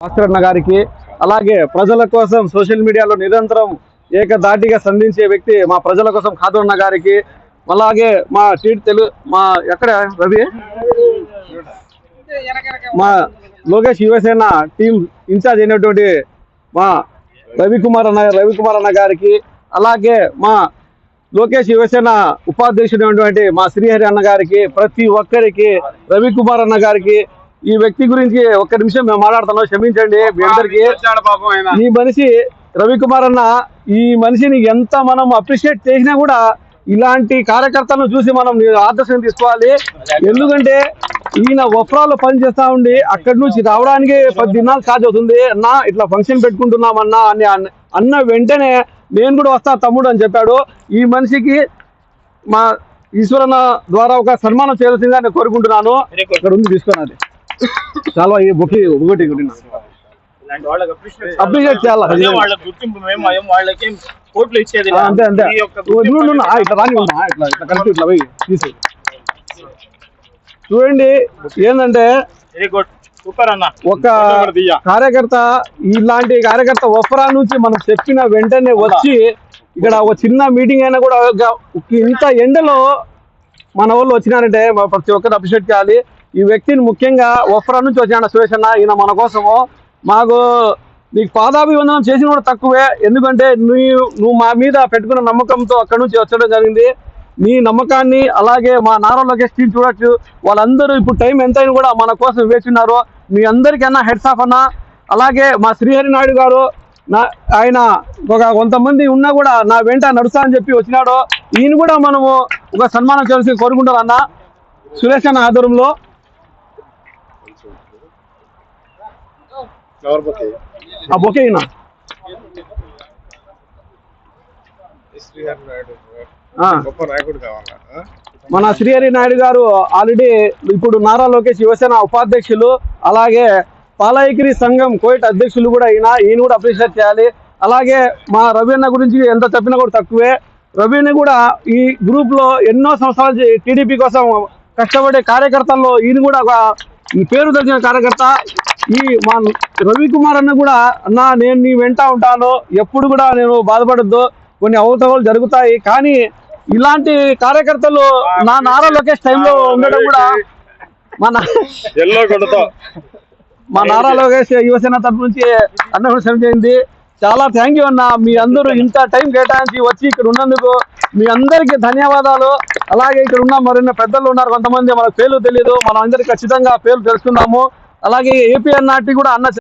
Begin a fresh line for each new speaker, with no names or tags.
భాస్కరన్న గారికి అలాగే ప్రజల కోసం సోషల్ మీడియాలో నిరంతరం ఏకధాటిగా సంధించే వ్యక్తి మా ప్రజల కోసం ఖాదరన్న గారికి అలాగే మా తెలుగు మా ఎక్కడ రవి మా లోకేష్ యువసేన టీం ఇన్ఛార్జ్ అయినటువంటి మా రవికుమార్ అన్న గారికి అలాగే మా లోకేష్ యువసేన ఉపాధ్యక్షుడైనటువంటి మా శ్రీహరి అన్న గారికి ప్రతి ఒక్కరికి రవికుమార్ అన్న గారికి ఈ వ్యక్తి గురించి ఒక్క నిమిషం మేము మాట్లాడుతున్నాం, క్షమించండి మీ అందరికి. ఈ మనిషి రవికుమార్ అన్న ఈ మనిషిని ఎంత మనం అప్రిషియేట్ చేసినా కూడా ఇలాంటి కార్యకర్తలను చూసి మనం ఆదర్శం తీసుకోవాలి. ఎందుకంటే ఈయన వఫ్రాలో పని చేస్తా ఉండి అక్కడి నుంచి రావడానికి 10 దినాలు ఛార్జ్ అవుతుంది. అన్న ఇట్లా ఫంక్షన్ పెట్టుకుంటున్నామన్నా అని అన్న వెంటనే నేను కూడా వస్తా తమ్ముడు అని చెప్పాడు. ఈ మనిషికి మా ఈశ్వరన్న ద్వారా ఒక సన్మానం చేయాల్సిందిగా నేను కోరుకుంటున్నాను. ఇక్కడ ఉంది తీసుకున్నది చాలా ఒకటి అప్రిషియేట్ చేయాలి. అంతే అంతే ఇట్లా రాని ఇట్లా కలిపి ఇట్లా పోయి తీసి చూడండి. ఏంటంటే ఒక కార్యకర్త ఇలాంటి కార్యకర్త వఫ్రా నుంచి మనం చెప్పిన వెంటనే వచ్చి ఇక్కడ ఒక చిన్న మీటింగ్ అయినా కూడా ఇంత ఎండలో మన వాళ్ళు వచ్చినారంటే ప్రతి ఒక్కరు అప్రిషియేట్ చేయాలి. ఈ వ్యక్తిని ముఖ్యంగా వఫ్రా నుంచి వచ్చిన సురేష్ అన్న, ఈయన మన కోసము మాకు నీకు పాదాభివందనం చేసిన కూడా తక్కువే. ఎందుకంటే నువ్వు మా మీద పెట్టుకున్న నమ్మకంతో అక్కడి నుంచి వచ్చడం జరిగింది. నీ నమ్మకాన్ని అలాగే మా నారా లోకేష్ టీం చూడొచ్చు, వాళ్ళందరూ ఇప్పుడు టైం ఎంతైనా కూడా మన కోసం వేస్తున్నారు. మీ అందరికన్నా హెడ్స్ ఆఫ్ అన్న. అలాగే మా శ్రీహరి నాయుడు గారు ఆయన కొంతమంది ఉన్నా కూడా నా వెంట నడుస్తా అని చెప్పి వచ్చినాడు. ఈయన కూడా మనము ఒక సన్మానం చేయాల్సి కోరుకుంటారు అన్న సురేష్ అన్న ఆధ్వర్యంలో. ఆ బొకే మన శ్రీహరి నాయుడు గారు ఆల్రెడీ ఇప్పుడు నారా లోకేష్ యువసేన ఉపాధ్యక్షులు, అలాగే పాలయగిరి సంఘం కోయిట్ అధ్యక్షులు కూడా ఈయన కూడా అప్రిషియేట్ చేయాలి. అలాగే మా రవి అన్న గురించి ఎంత చెప్పినా కూడా తక్కువే. రవిని కూడా ఈ గ్రూప్ లో ఎన్నో సంవత్సరాలు టీడీపీ కోసం కష్టపడే కార్యకర్తల్లో ఈయన కూడా ఒక పేరు తెలిసిన కార్యకర్త. ఈ మా రవికుమార్ అన్న కూడా అన్న నేను నీ వెంట ఉంటాను, ఎప్పుడు కూడా నేను బాధపడద్దు, కొన్ని అవతవలు జరుగుతాయి. కానీ ఇలాంటి కార్యకర్తలు నా నారా లోకేష్ టైంలో ఉండడం కూడా మా నారా లోకేష్ యువసేన తరఫు నుంచి అన్న శ్రమించింది. చాలా థ్యాంక్ యూ అన్న. మీ అందరూ ఇంత టైం కేటాయించి వచ్చి ఇక్కడ ఉన్నందుకు మీ అందరికీ ధన్యవాదాలు. అలాగే ఇక్కడ ఉన్న మరిన్న పెద్దలు ఉన్నారు, కొంతమంది మనకు పేర్లు తెలియదు, మనం అందరికి ఖచ్చితంగా పేర్లు తెలుసుకుందాము. అలాగే ఏపీ అన్నటి కూడా అన్న